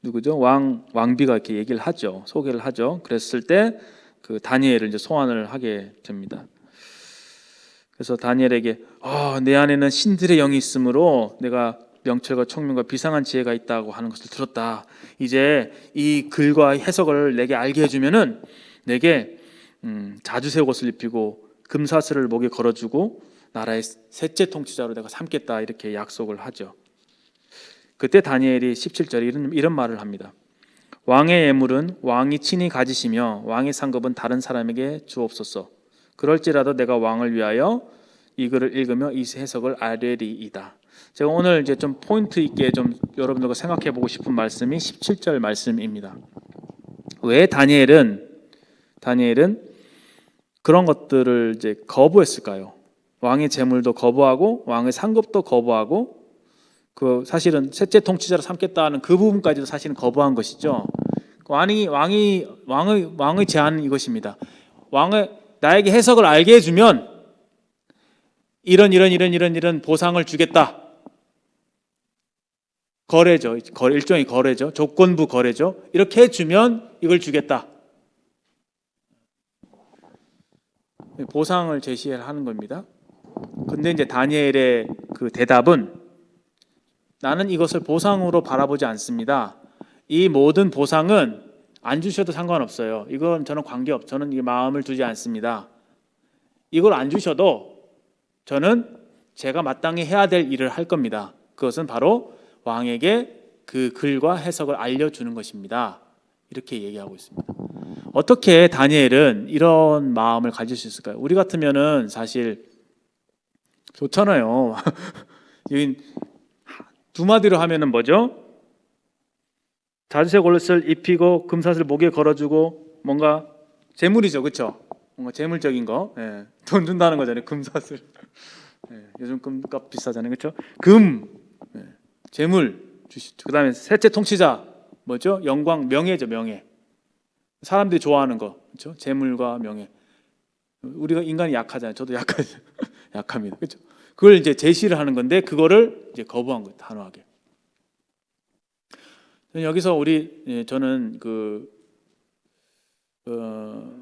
[SPEAKER 1] 누구죠? 왕비가 이렇게 얘기를 하죠. 소개를 하죠. 그랬을 때 그 다니엘을 이제 소환을 하게 됩니다. 그래서 다니엘에게 내 안에는 신들의 영이 있으므로 내가 명철과 총명과 비상한 지혜가 있다고 하는 것을 들었다. 이제 이 글과 해석을 내게 알게 해주면은 내게 자주색 옷을 입히고 금사슬을 목에 걸어주고 나라의 셋째 통치자로 내가 삼겠다. 이렇게 약속을 하죠. 그때 다니엘이 17절에 이런 말을 합니다. 왕의 예물은 왕이 친히 가지시며 왕의 상급은 다른 사람에게 주옵소서. 그럴지라도 내가 왕을 위하여 이 글을 읽으며 이 해석을 알리이다. 제가 오늘 이제 좀 포인트 있게 좀 여러분들과 생각해 보고 싶은 말씀이 17절 말씀입니다. 왜 다니엘은 그런 것들을 이제 거부했을까요? 왕의 재물도 거부하고 왕의 상급도 거부하고 그 사실은 셋째 통치자로 삼겠다는 그 부분까지도 사실은 거부한 것이죠. 왕의 제안은 이것입니다. 나에게 해석을 알게 해주면 이런 보상을 주겠다. 거래죠. 일종의 거래죠. 조건부 거래죠. 이렇게 해주면 이걸 주겠다. 보상을 제시하는 겁니다. 근데 이제 다니엘의 그 대답은 나는 이것을 보상으로 바라보지 않습니다. 이 모든 보상은 안 주셔도 상관없어요. 이건 저는 관계없어요. 저는 이 마음을 두지 않습니다. 이걸 안 주셔도 저는 제가 마땅히 해야 될 일을 할 겁니다. 그것은 바로 왕에게 그 글과 해석을 알려주는 것입니다. 이렇게 얘기하고 있습니다. 어떻게 다니엘은 이런 마음을 가질 수 있을까요? 우리 같으면은 사실 좋잖아요. 두 마디로 하면은 뭐죠? 자주색 옷을 입히고 금사슬 목에 걸어주고 뭔가 재물이죠, 그렇죠? 뭔가 재물적인 거, 돈 준다는 거잖아요, 금사슬. 요즘 금값 비싸잖아요, 그렇죠? 금, 재물 주시죠. 그다음에 셋째 통치자 뭐죠? 영광, 명예죠, 명예. 사람들이 좋아하는 거, 그렇죠? 재물과 명예. 우리가 인간이 약하잖아요. 저도 약하죠. 약합니다, 그렇죠? 그걸 이제 제시를 하는 건데 그거를 이제 거부한 거예요, 단호하게. 여기서 저는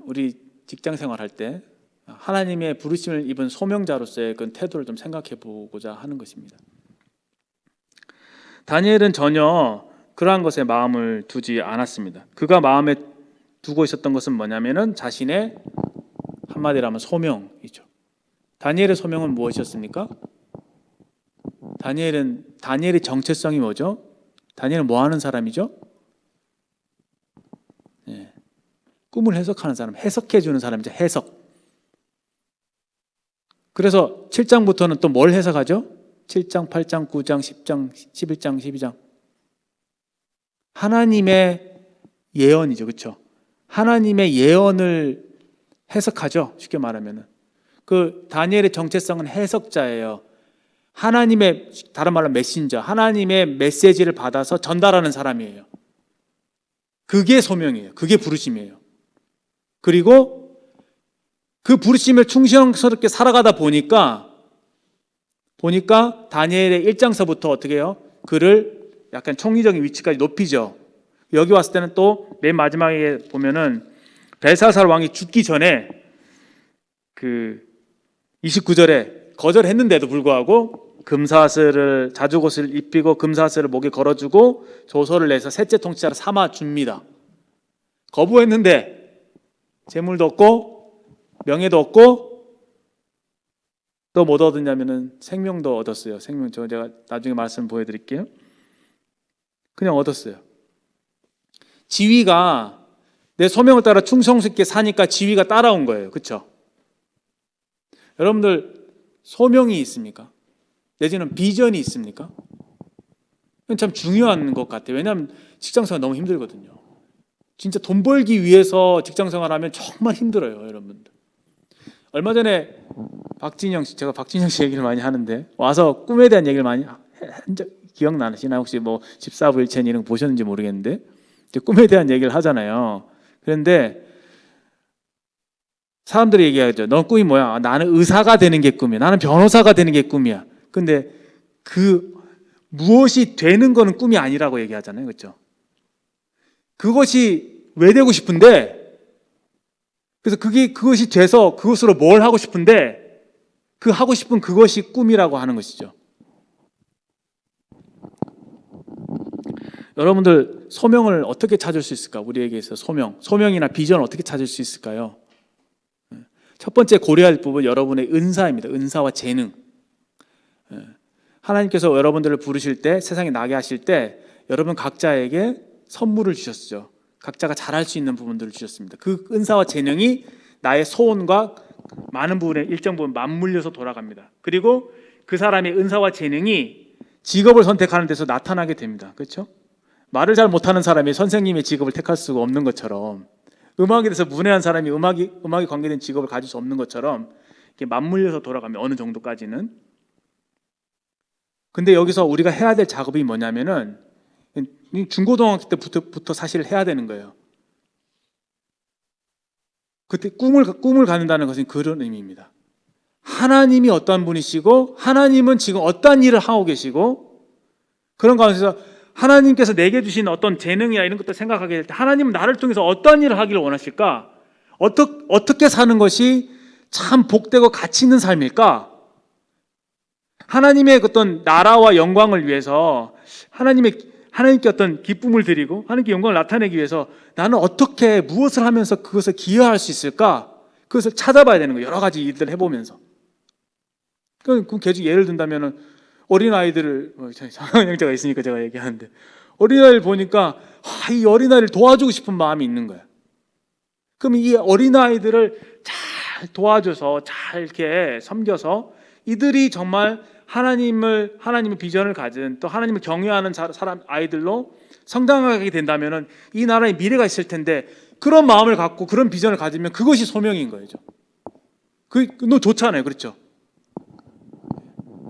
[SPEAKER 1] 우리 직장 생활할 때 하나님의 부르심을 입은 소명자로서의 그 태도를 좀 생각해 보고자 하는 것입니다. 다니엘은 전혀 그러한 것에 마음을 두지 않았습니다. 그가 마음에 두고 있었던 것은 뭐냐면은 자신의 한마디로 하면 소명이죠. 다니엘의 소명은 무엇이었습니까? 다니엘의 정체성이 뭐죠? 다니엘은 뭐 하는 사람이죠? 꿈을 해석하는 사람, 해석해 주는 사람이죠. 해석. 그래서 7장부터는 또 뭘 해석하죠? 7장, 8장, 9장, 10장, 11장, 12장. 하나님의 예언이죠. 그렇죠? 하나님의 예언을 해석하죠. 쉽게 말하면은. 그 다니엘의 정체성은 해석자예요. 하나님의, 다른 말로 메신저, 하나님의 메시지를 받아서 전달하는 사람이에요. 그게 소명이에요. 그게 부르심이에요. 그리고 그 부르심을 충성스럽게 살아가다 보니까 다니엘의 1장서부터 어떻게 해요? 그를 약간 총리적인 위치까지 높이죠. 여기 왔을 때는 또 맨 마지막에 보면은 벨사살 왕이 죽기 전에 그 29절에 거절했는데도 불구하고 금사슬을 자주옷을 입히고 금사슬을 목에 걸어주고 조서를 내서 셋째 통치자로 삼아 줍니다. 거부했는데 재물도 없고 명예도 없고 또 뭐 얻었냐면은 생명도 얻었어요. 생명 제가 나중에 말씀 보여드릴게요. 그냥 얻었어요. 지위가 내 소명을 따라 충성스럽게 사니까 지위가 따라온 거예요. 그렇죠? 여러분들 소명이 있습니까? 내지는 비전이 있습니까? 이건 참 중요한 것 같아요. 왜냐하면 직장생활 너무 힘들거든요. 진짜 돈 벌기 위해서 직장생활 하면 정말 힘들어요, 여러분들. 얼마 전에 제가 박진영 씨 얘기를 많이 하는데 와서 꿈에 대한 얘기를 많이 한 적 기억나시나요? 혹시 뭐 14부 일체 이런 거 보셨는지 모르겠는데 꿈에 대한 얘기를 하잖아요. 그런데 사람들이 얘기하죠. 너 꿈이 뭐야? 나는 의사가 되는 게 꿈이야. 나는 변호사가 되는 게 꿈이야. 근데 그 무엇이 되는 거는 꿈이 아니라고 얘기하잖아요. 그렇죠? 그것이 왜 되고 싶은데 그래서 그것이 돼서 그것으로 뭘 하고 싶은데 그 하고 싶은 그것이 꿈이라고 하는 것이죠. 여러분들 소명을 어떻게 찾을 수 있을까? 우리에게 있어 소명이나 비전을 어떻게 찾을 수 있을까요? 첫 번째 고려할 부분 여러분의 은사입니다. 은사와 재능. 하나님께서 여러분들을 부르실 때 세상에 나게 하실 때 여러분 각자에게 선물을 주셨죠. 각자가 잘할 수 있는 부분들을 주셨습니다. 그 은사와 재능이 나의 소원과 많은 부분에 일정 부분 맞물려서 돌아갑니다. 그리고 그 사람의 은사와 재능이 직업을 선택하는 데서 나타나게 됩니다. 그렇죠? 말을 잘 못하는 사람이 선생님의 직업을 택할 수가 없는 것처럼 음악에 대해서 문외한 사람이 음악에 관계된 직업을 가질 수 없는 것처럼 이렇게 맞물려서 돌아가면 어느 정도까지는. 근데 여기서 우리가 해야 될 작업이 뭐냐면은 중고등학교 때부터 사실 해야 되는 거예요. 그때 꿈을 갖는다는 것은 그런 의미입니다. 하나님이 어떤 분이시고 하나님은 지금 어떤 일을 하고 계시고 그런 가운데서 하나님께서 내게 주신 어떤 재능이나 이런 것들 생각하게 될 때 하나님은 나를 통해서 어떤 일을 하기를 원하실까? 어떻게 사는 것이 참 복되고 가치 있는 삶일까? 하나님의 어떤 나라와 영광을 위해서 하나님께 어떤 기쁨을 드리고 하나님께 영광을 나타내기 위해서 나는 어떻게 무엇을 하면서 그것을 기여할 수 있을까? 그것을 찾아봐야 되는 거예요. 여러 가지 일들을 해보면서. 그럼 계속 예를 든다면은 어린아이들을 장학영자가 있으니까 제가 얘기하는데 어린아이를 보니까 이 어린아이를 도와주고 싶은 마음이 있는 거야. 그럼 이 어린아이들을 잘 도와줘서 잘 이렇게 섬겨서 이들이 정말 하나님의 비전을 가진 또 하나님을 경외하는 사람 아이들로 성장하게 된다면은 이 나라의 미래가 있을 텐데 그런 마음을 갖고 그런 비전을 가지면 그것이 소명인 거죠. 너 좋잖아요, 그렇죠?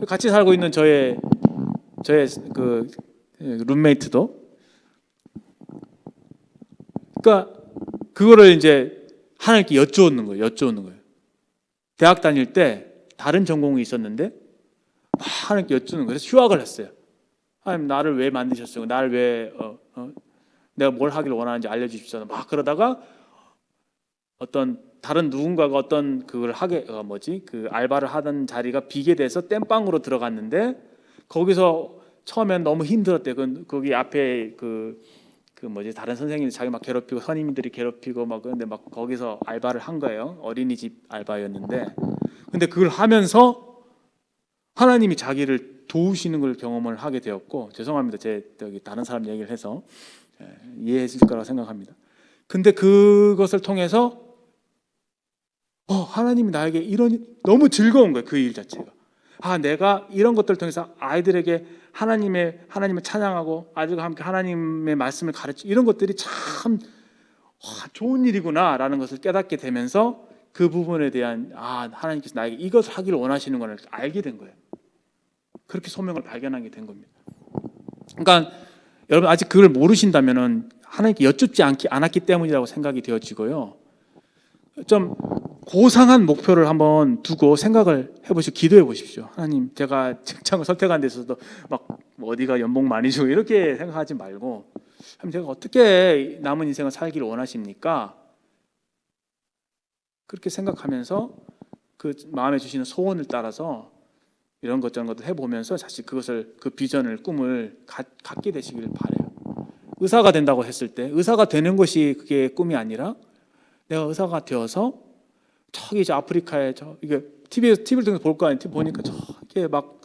[SPEAKER 1] 같이 살고 있는 저의 그 룸메이트도, 그러니까 그거를 이제 하나님께 여쭈었는 거예요. 대학 다닐 때 다른 전공이 있었는데 막 하나님께 여쭈는 거예요. 그래서 휴학을 했어요. 하나님, 나를 왜 만드셨어요? 나를 왜 내가 뭘 하길 원하는지 알려주십시오. 막 그러다가 어떤 다른 누군가가 어떤 그걸 하게 그 알바를 하던 자리가 비게 돼서 땜빵으로 들어갔는데, 거기서 처음엔 너무 힘들었대. 거기 앞에 다른 선생님이 자기 막 괴롭히고 선임들이 괴롭히고 막 그런데 막 거기서 알바를 한 거예요. 어린이집 알바였는데, 근데 그걸 하면서 하나님이 자기를 도우시는 걸 경험을 하게 되었고, 죄송합니다. 여기 다른 사람 얘기를 해서 이해해 줄 거라고 생각합니다. 근데 그것을 통해서 하나님이 나에게 이런, 너무 즐거운 거예요. 그 일 자체가. 내가 이런 것들을 통해서 아이들에게 하나님을 찬양하고 아이들과 함께 하나님의 말씀을 가르치고, 이런 것들이 참 좋은 일이구나 라는 것을 깨닫게 되면서 그 부분에 대한 하나님께서 나에게 이것을 하기를 원하시는 걸 알게 된 거예요. 그렇게 소명을 발견하게 된 겁니다. 그러니까 여러분, 아직 그걸 모르신다면은 하나님께 여쭙지 않았기 때문이라고 생각이 되어지고요. 좀 고상한 목표를 한번 두고 생각을 해보시고 기도해 보십시오. 하나님, 제가 직장을 선택한 데 있어서도 막 어디가 연봉 많이 주고 이렇게 생각하지 말고, 하나님, 제가 어떻게 남은 인생을 살기를 원하십니까? 그렇게 생각하면서 그 마음에 주시는 소원을 따라서 이런 것 저런 것도 해보면서 사실 그 비전을, 꿈을 갖게 되시길 바라요. 의사가 된다고 했을 때 의사가 되는 것이 그게 꿈이 아니라, 내가 의사가 되어서 저기 아프리카에 이게 TV를 통해서 볼 거 아니에요. TV 보니까 저게 막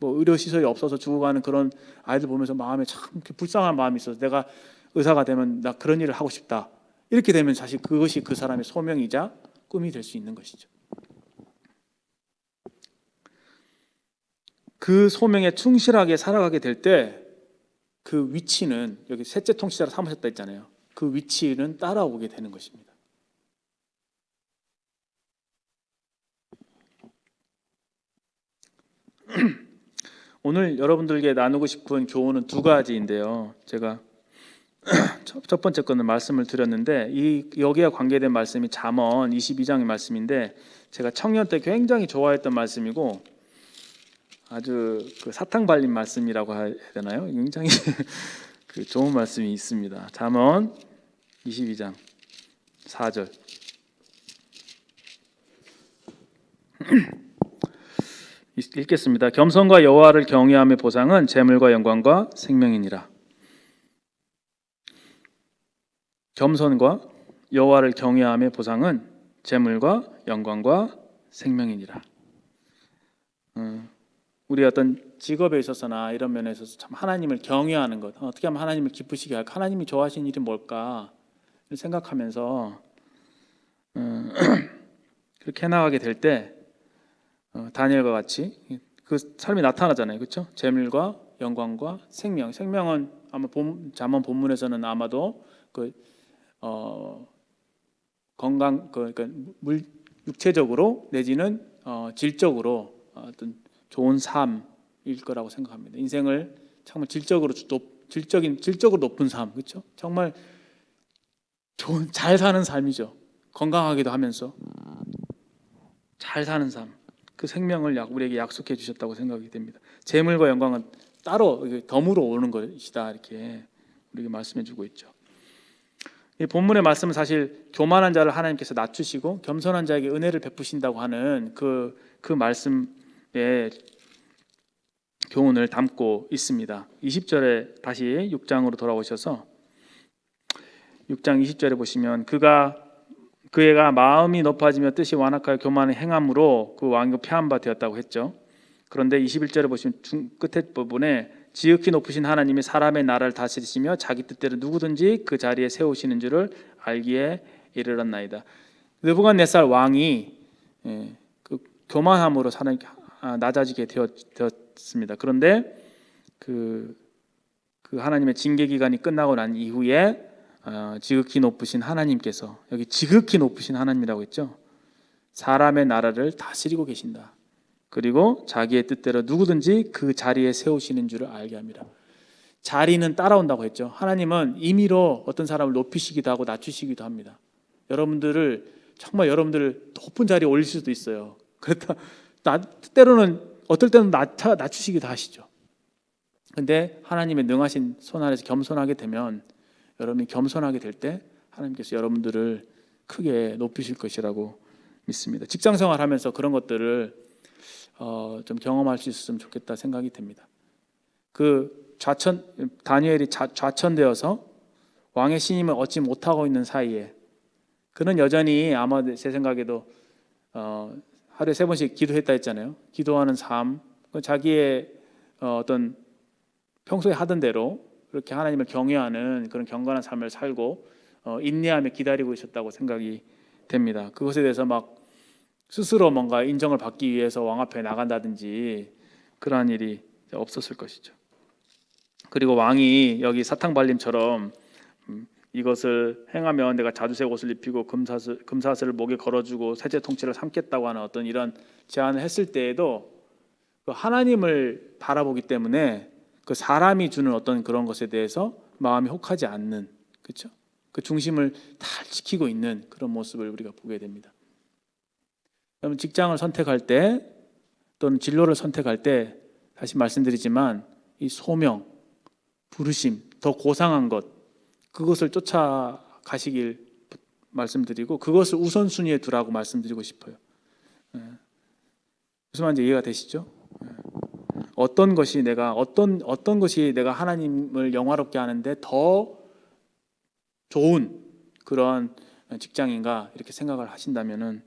[SPEAKER 1] 뭐 의료 시설이 없어서 죽어가는 그런 아이들 보면서 마음에 참 불쌍한 마음이 있어서, 내가 의사가 되면 나 그런 일을 하고 싶다. 이렇게 되면 사실 그것이 그 사람의 소명이자 꿈이 될 수 있는 것이죠. 그 소명에 충실하게 살아가게 될 때 그 위치는, 여기 셋째 통치자로 삼으셨다 했잖아요. 그 위치는 따라오게 되는 것입니다. 오늘 여러분들에게 나누고 싶은 교훈은 두 가지인데요. 제가 첫 번째 거는 말씀을 드렸는데, 여기에 관계된 말씀이 잠언 22장의 말씀인데, 제가 청년 때 굉장히 좋아했던 말씀이고 아주 사탕 발린 말씀이라고 해야 되나요? 굉장히 좋은 말씀이 있습니다. 잠언 22장 4절. 읽겠습니다. 겸손과 여호와를 경외함의 보상은 재물과 영광과 생명이니라. 겸손과 여호와를 경외함의 보상은 재물과 영광과 생명이니라. 우리 어떤 직업에 있어서나 이런 면에 있어서 참 하나님을 경외하는 것, 어떻게 하면 하나님을 기쁘시게 할까, 하나님이 좋아하시는 일이 뭘까 생각하면서 그렇게 해나가게 될 때 다니엘과 같이 그 삶이 나타나잖아요. 그렇죠? 재물과 영광과 생명은 아마 잠언 본문에서는 아마도 건강, 그러니까 육체적으로 내지는 질적으로 어떤 좋은 삶일 거라고 생각합니다. 인생을 정말 질적으로 높은 삶, 그렇죠? 정말 잘 사는 삶이죠. 건강하기도 하면서 잘 사는 삶, 그 생명을 우리에게 약속해 주셨다고 생각이 됩니다. 재물과 영광은 따로 덤으로 오는 것이다, 이렇게 우리에게 말씀해 주고 있죠. 이 본문의 말씀은 사실 교만한 자를 하나님께서 낮추시고 겸손한 자에게 은혜를 베푸신다고 하는 그 말씀의 교훈을 담고 있습니다. 20절에 다시 6장으로 돌아오셔서 6장 20절에 보시면, 그애가 마음이 높아지며 뜻이 완악하여 교만을 행함으로 그 왕이 패한 바 되었다고 했죠. 그런데 21절에 보시면 끝에 부분에, 지극히 높으신 하나님이 사람의 나라를 다스리시며 자기 뜻대로 누구든지 그 자리에 세우시는 줄을 알기에 이르렀나이다. 느부갓네살 왕이 그 교만함으로 낮아지게 되었습니다. 그런데 그 하나님의 징계 기간이 끝나고 난 이후에 지극히 높으신 하나님께서, 여기 지극히 높으신 하나님이라고 했죠. 사람의 나라를 다스리고 계신다. 그리고 자기의 뜻대로 누구든지 그 자리에 세우시는 줄을 알게 합니다. 자리는 따라온다고 했죠. 하나님은 임의로 어떤 사람을 높이시기도 하고 낮추시기도 합니다. 정말 여러분들을 높은 자리에 올릴 수도 있어요. 그렇다 때로는 어떨 때는 낮추시기도 하시죠. 근데 하나님의 능하신 손 아래서 겸손하게 되면, 여러분이 겸손하게 될 때 하나님께서 여러분들을 크게 높이실 것이라고 믿습니다. 직장 생활하면서 그런 것들을 좀 경험할 수 있었으면 좋겠다 생각이 됩니다. 다니엘이 좌천되어서 왕의 신임을 얻지 못하고 있는 사이에 그는 여전히 아마 제 생각에도 하루에 3번씩 기도했다 했잖아요. 기도하는 삶, 자기의 어떤 평소에 하던 대로 그렇게 하나님을 경외하는 그런 경건한 삶을 살고 인내하며 기다리고 있었다고 생각이 됩니다. 그것에 대해서 막 스스로 뭔가 인정을 받기 위해서 왕 앞에 나간다든지 그러한 일이 없었을 것이죠. 그리고 왕이 여기 사탕발림처럼 이것을 행하면 내가 자두색 옷을 입히고 금사슬을 목에 걸어주고 세제 통치를 삼겠다고 하는 어떤 이런 제안을 했을 때에도 하나님을 바라보기 때문에 그 사람이 주는 어떤 그런 것에 대해서 마음이 혹하지 않는, 그렇죠? 그 중심을 잘 지키고 있는 그런 모습을 우리가 보게 됩니다. 여러분, 직장을 선택할 때 또는 진로를 선택할 때 다시 말씀드리지만 이 소명, 부르심, 더 고상한 것, 그것을 쫓아가시길 말씀드리고 그것을 우선순위에 두라고 말씀드리고 싶어요. 무슨 말인지 이해가 되시죠? 어떤 것이 내가 하나님을 영화롭게 하는데 더 좋은 그런 직장인가 이렇게 생각을 하신다면은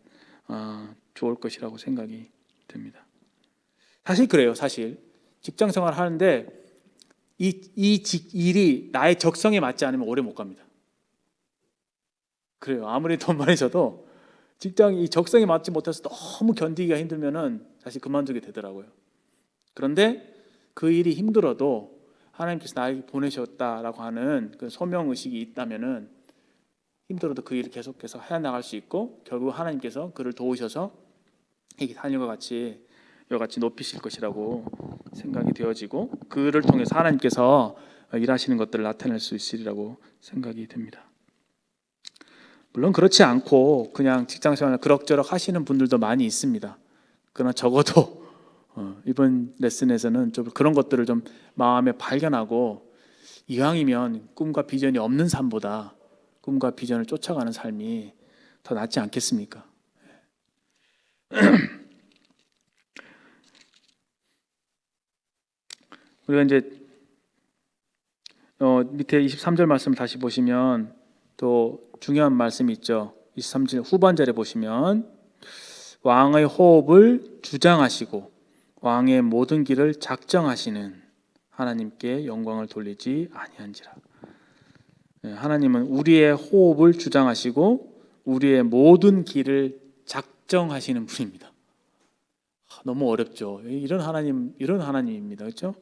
[SPEAKER 1] 좋을 것이라고 생각이 됩니다. 사실 그래요. 사실 직장 생활 하는데 일이 나의 적성에 맞지 않으면 오래 못 갑니다. 그래요. 아무리 돈 많이 줘도 직장이 적성에 맞지 못해서 너무 견디기가 힘들면은 다시 그만두게 되더라고요. 그런데 그 일이 힘들어도 하나님께서 나에게 보내셨다라고 하는 그 소명 의식이 있다면은 힘들어도 그 일을 계속해서 해나갈 수 있고 결국 하나님께서 그를 도우셔서 이게 다니엘과 같이 이와 같이 높이실 것이라고 생각이 되어지고 그를 통해서 하나님께서 일하시는 것들을 나타낼 수 있으리라고 생각이 됩니다. 물론 그렇지 않고 그냥 직장생활을 그럭저럭 하시는 분들도 많이 있습니다. 그러나 적어도 이번 레슨에서는 좀 그런 것들을 좀 마음에 발견하고 이왕이면 꿈과 비전이 없는 삶보다 꿈과 비전을 쫓아가는 삶이 더 낫지 않겠습니까? 우리가 이제 밑에 23절 말씀을 다시 보시면 또 중요한 말씀이 있죠. 23절 후반절에 보시면 왕의 호흡을 주장하시고 왕의 모든 길을 작정하시는 하나님께 영광을 돌리지 아니한지라. 하나님은 우리의 호흡을 주장하시고 우리의 모든 길을 작정하시는 분입니다. 너무 어렵죠. 이런 하나님입니다. 그렇죠?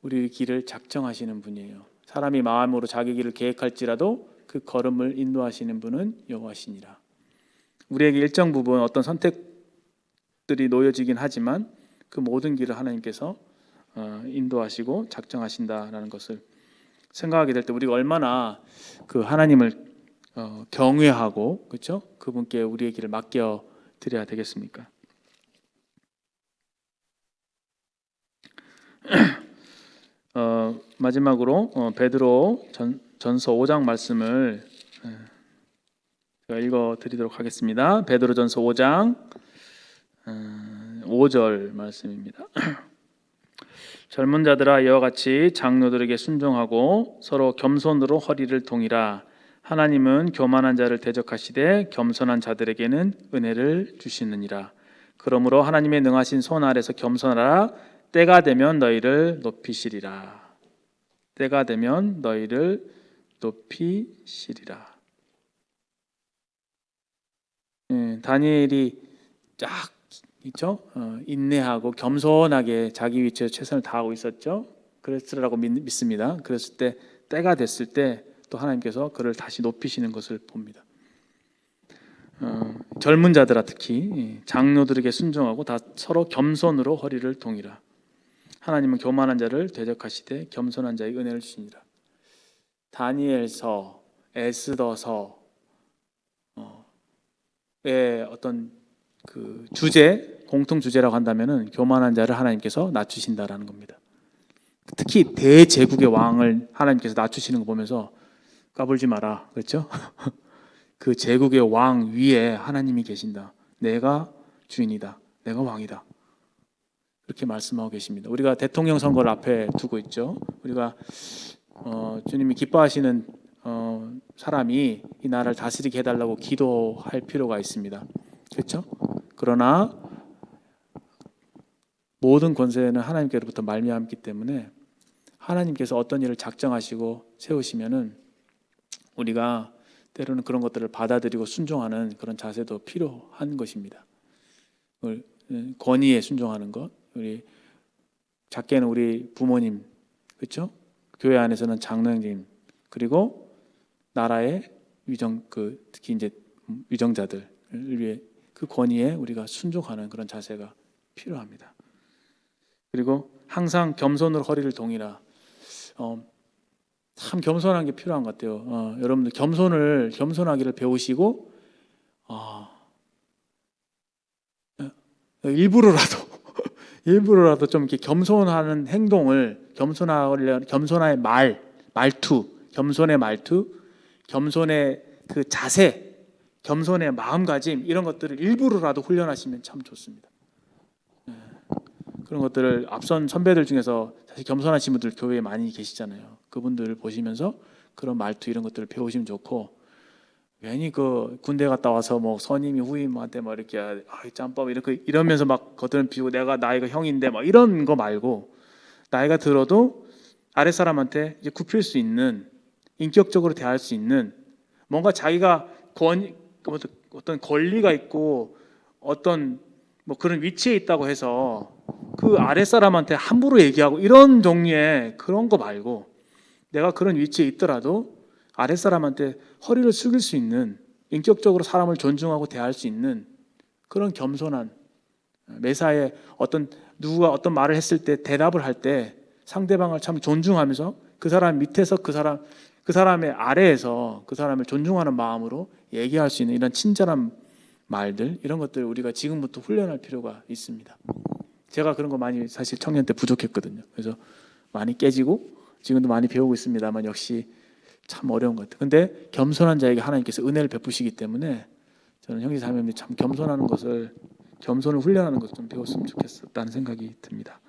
[SPEAKER 1] 우리의 길을 작정하시는 분이에요. 사람이 마음으로 자기 길을 계획할지라도 그 걸음을 인도하시는 분은 여호와시니라. 우리에게 일정 부분 어떤 선택들이 놓여지긴 하지만 그 모든 길을 하나님께서 인도하시고 작정하신다라는 것을 생각하게 될 때 우리가 얼마나 그 하나님을 경외하고 그렇죠? 그분께 우리의 길을 맡겨 드려야 되겠습니까? 마지막으로 베드로 전서 5장 말씀을 제가 읽어 드리도록 하겠습니다. 베드로 전서 5장 5절 말씀입니다. 젊은 자들아 이와 같이 장로들에게 순종하고 서로 겸손으로 허리를 동이라. 하나님은 교만한 자를 대적하시되 겸손한 자들에게는 은혜를 주시느니라. 그러므로 하나님의 능하신 손 아래서 겸손하라. 때가 되면 너희를 높이시리라. 때가 되면 너희를 높이시리라. 다니엘이 쫙 있죠. 인내하고 겸손하게 자기 위치에 최선을 다하고 있었죠. 그랬으라고 믿습니다. 그랬을 때 때가 됐을 때 또 하나님께서 그를 다시 높이시는 것을 봅니다. 젊은 자들아 특히 장로들에게 순종하고 다 서로 겸손으로 허리를 동이라. 하나님은 교만한 자를 대적하시되 겸손한 자에게 은혜를 주시니라. 다니엘서, 에스더서의 어떤 그 주제, 공통 주제라고 한다면은 교만한 자를 하나님께서 낮추신다라는 겁니다. 특히 대제국의 왕을 하나님께서 낮추시는 거 보면서 까불지 마라, 그렇죠? 그 제국의 왕 위에 하나님이 계신다. 내가 주인이다. 내가 왕이다. 그렇게 말씀하고 계십니다. 우리가 대통령 선거를 앞에 두고 있죠. 우리가 주님이 기뻐하시는 사람이 이 나라를 다스리게 해달라고 기도할 필요가 있습니다. 그렇죠? 그러나 모든 권세는 하나님께로부터 말미암기 때문에 하나님께서 어떤 일을 작정하시고 세우시면은 우리가 때로는 그런 것들을 받아들이고 순종하는 그런 자세도 필요한 것입니다. 권위에 순종하는 것. 우리 작게는 우리 부모님, 그렇죠? 교회 안에서는 장로님, 그리고 나라의 특히 이제 위정자들을 위해 그 권위에 우리가 순종하는 그런 자세가 필요합니다. 그리고 항상 겸손으로 허리를 동이라. 참 겸손한 게 필요한 것 같아요. 여러분들 겸손하기를 배우시고 일부러라도 좀 이렇게 겸손하는 행동을 겸손의 말투, 겸손의 말투, 겸손의 그 자세, 겸손의 마음가짐 이런 것들을 일부러라도 훈련하시면 참 좋습니다. 그런 것들을 앞선 선배들 중에서 사실 겸손하신 분들 교회에 많이 계시잖아요. 그분들을 보시면서 그런 말투 이런 것들을 배우시면 좋고, 괜히 그 군대 갔다 와서 뭐 선임이 후임한테 뭐 이렇게 짬밥 이렇게 이러면서 막 겉으로는 비우고 내가 나이가 형인데 막 이런 거 말고, 나이가 들어도 아랫 사람한테 이제 굽힐 수 있는, 인격적으로 대할 수 있는, 뭔가 자기가 어떤 권리가 있고 어떤 뭐 그런 위치에 있다고 해서 그 아랫 사람한테 함부로 얘기하고 이런 종류의 그런 거 말고, 내가 그런 위치에 있더라도 아랫 사람한테 허리를 숙일 수 있는, 인격적으로 사람을 존중하고 대할 수 있는 그런 겸손한, 매사에 누구가 어떤 말을 했을 때 대답을 할 때 상대방을 참 존중하면서 그 사람 밑에서 그 사람의 아래에서 그 사람을 존중하는 마음으로 얘기할 수 있는 이런 친절한 말들, 이런 것들 우리가 지금부터 훈련할 필요가 있습니다. 제가 그런 거 많이 사실 청년 때 부족했거든요. 그래서 많이 깨지고 지금도 많이 배우고 있습니다만 역시 참 어려운 것 같아요. 근데 겸손한 자에게 하나님께서 은혜를 베푸시기 때문에 저는 형제 자매님들이 참 겸손을 훈련하는 것을 좀 배웠으면 좋겠었다는 생각이 듭니다.